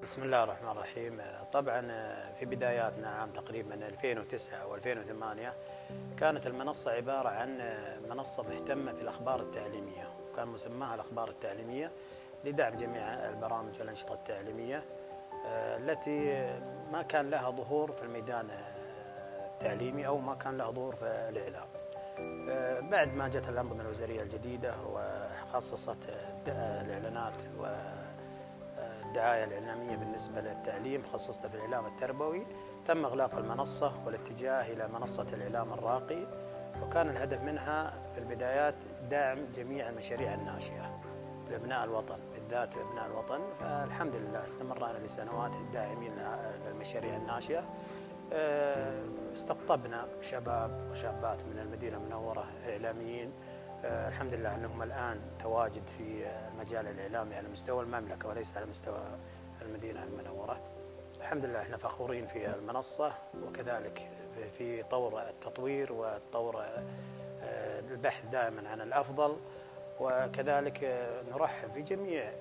بسم الله الرحمن الرحيم. طبعا في بداياتنا عام تقريبا 2009 و2008 كانت المنصة عبارة عن منصة مهتمة في الأخبار التعليمية، وكان مسماها الأخبار التعليمية لدعم جميع البرامج والأنشطة التعليمية التي ما كان لها ظهور في الميدان التعليمي أو ما كان لها ظهور في الإعلام. بعد ما جت الأنظمة الوزارية الجديدة وخصصت الإعلانات الدعاية الإعلامية بالنسبة للتعليم، خصصتها في الإعلام التربوي، تم إغلاق المنصة والاتجاه إلى منصة الإعلام الراقي، وكان الهدف منها في البدايات دعم جميع المشاريع الناشئة لأبناء الوطن، بالذات لأبناء الوطن. فالحمد لله استمرنا لسنوات داعمين للمشاريع الناشئة. استقطبنا شباب وشابات من المدينة المنورة إعلاميين، الحمد لله أنهم الآن تواجد في المجال الإعلامي على مستوى المملكة وليس على مستوى المدينة المنورة. الحمد لله احنا فخورين في المنصة، وكذلك في طور التطوير وطور البحث دائما عن الأفضل، وكذلك نرحب في جميع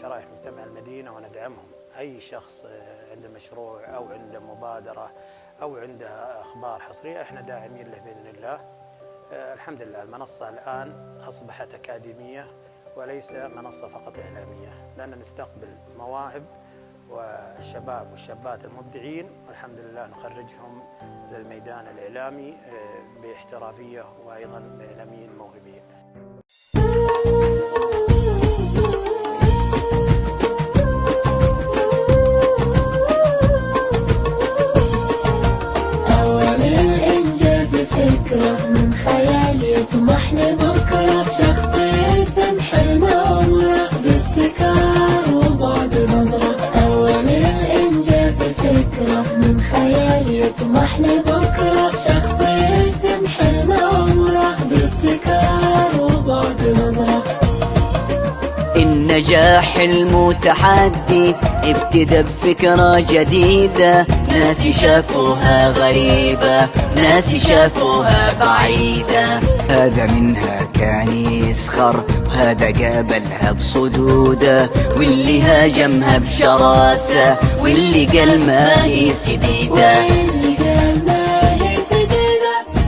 شرائح مجتمع المدينة وندعمهم. أي شخص عنده مشروع أو عنده مبادرة أو عنده أخبار حصرية احنا داعمين له بإذن الله. الحمد لله المنصة الآن أصبحت أكاديمية وليس منصة فقط إعلامية، لأننا نستقبل مواهب والشباب والشابات المبدعين، والحمد لله نخرجهم للميدان الإعلامي باحترافية وأيضا بإعلاميين موهوبين. فكرة من خيالي يطمح لبكرة، شخص يرسم حلم عمره بابتكار وبعد نظرة. أول الإنجاز فكرة من خيالي يطمح لبكرة، شخص يرسم حلم عمره بابتكار وبعد نظرة. النجاح المتحدي ابتدى بفكرة جديدة، ناس شافوها غريبة، ناس شافوها بعيدة. هذا منها كان يسخر وهذا قابلها بصدودة، واللي هاجمها بشراسة واللي قال ما هي سديدة،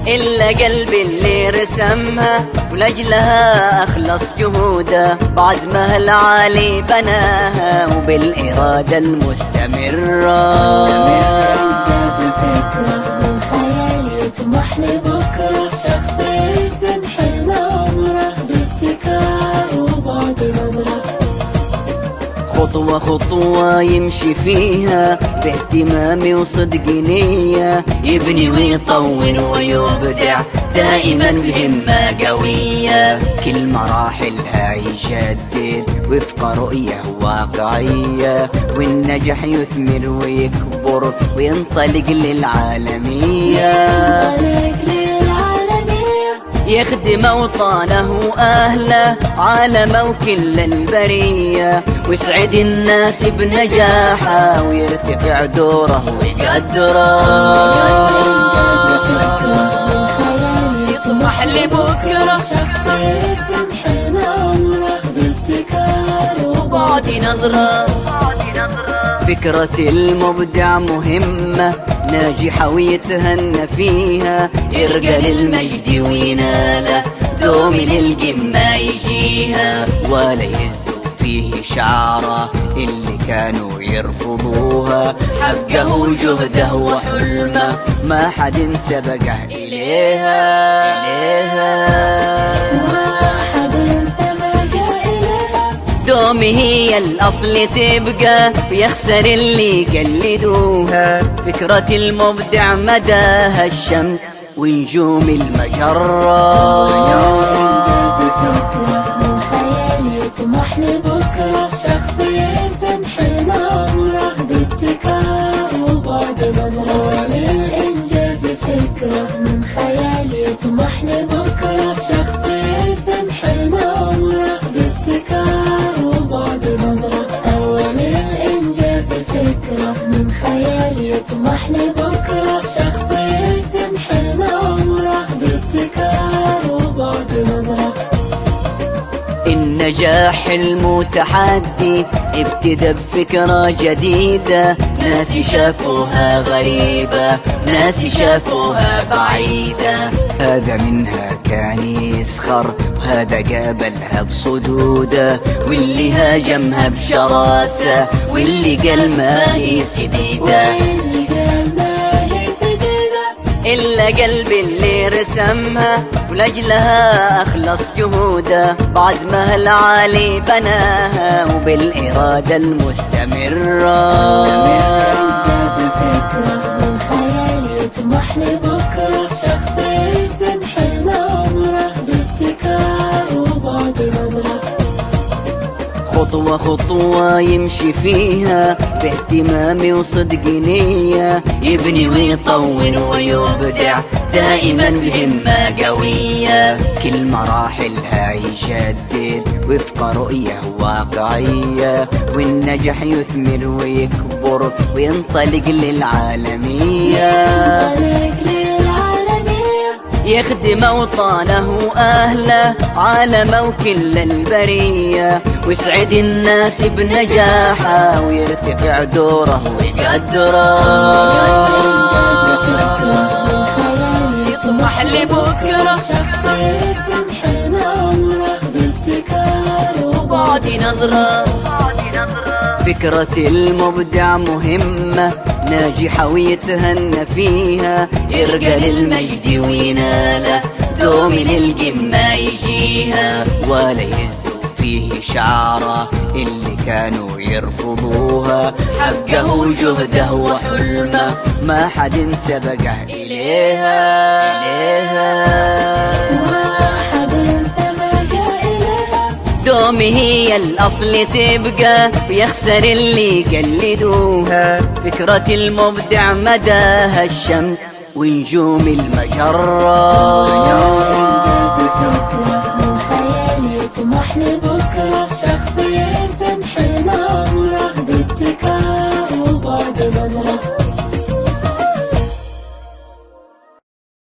إلا قلبي اللي رسمها ولأجلها أخلص جهوده، بعزمها العالي بناها وبالإرادة المستمرة. إنجاز فكرة من خيالي يطمح لبكرة، شخص يرسم حلم عمره بابتكار وبعد نظرة. خطوة خطوة يمشي فيها باهتمام وصدق نية، يبني ويطور ويبدع دائما بهمة قوية، كل مراحلها يجدد وفق رؤية واقعية، والنجاح يثمر ويكبر وينطلق للعالمية، يخدم أوطانه وأهله عالمه وكل البرية، ويسعد الناس بنجاحه ويرتفع دوره ويقدره. إنجاز فكرة من خيالي يطمح لبكرة، شخص يرسم حلم عمره بابتكار وبعد نظرة. فكرة المبدع مهمة ناجحة ويتهنى فيها، يرقى للمجد ويناله دوم للقمة يجيها، ولا يهزوا فيه شعره اللي كانوا يرفضوها، حقه وجهده وحلمه ما حد سبقه إليها. دومي هي الأصل تبقى ويخسر اللي يقلدوها، فكرة المبدع مداها الشمس ونجوم المجرة. إنجاز فكرة من خيالي يطمح لبكرة، شخص يرسم حلم عمره بابتكار وبعد نظرة. للإنجاز فكرة من خيالي يطمح لبكرة، شخص يرسم حلم عمره بابتكار وبعد نظرة. أول الإنجاز فكرة من خيالي يطمح لبكرة، شخص يرسم حلم عمره بابتكار وبعد نظرة. النجاح المتحدي ابتدى بفكرة جديدة، ناس شافوها غريبة، ناس شافوها بعيدة. هذا منها كان يسخر، وهذا قابلها بصدودة، واللي هاجمها بشراسة، واللي قال ما هي سديدة، إلا قلبي اللي رسمها ولأجلها أخلص جهوده، بعزمها العالي بناها وبالإرادة المستمرة. إنجاز فكرة من خيال يطمح لبكرة، شخص يرسم حلم عمره بابتكار وبعد نظرة. خطوة خطوة يمشي فيها باهتمام وصدق نية، يبني ويطور ويبدع دائما بهمة قوية، كل مراحلها يجدد وفق رؤية واقعية، والنجاح يثمر ويكبر وينطلق للعالمية، يخدم أوطانه وأهله عالمه وكل البرية، ويسعد الناس بنجاحه ويرتفع دوره ويقدره. يطمح لبكرة، شخص يرسم حلم عمره بابتكار وبعد نظرة. فكرة المبدع مهمة ناجحة ويتهنى فيها، يرقى للمجد ويناله دوم للقمة يجيها، ولا يهزوا فيه شعره اللي كانوا يرفضوها، حقه وجهده وحلمه ما حد سبقه إليها. دوم هي الأصل تبقى ويخسر اللي يقلدوها، فكرة المبدع مداها الشمس ونجوم المجرة.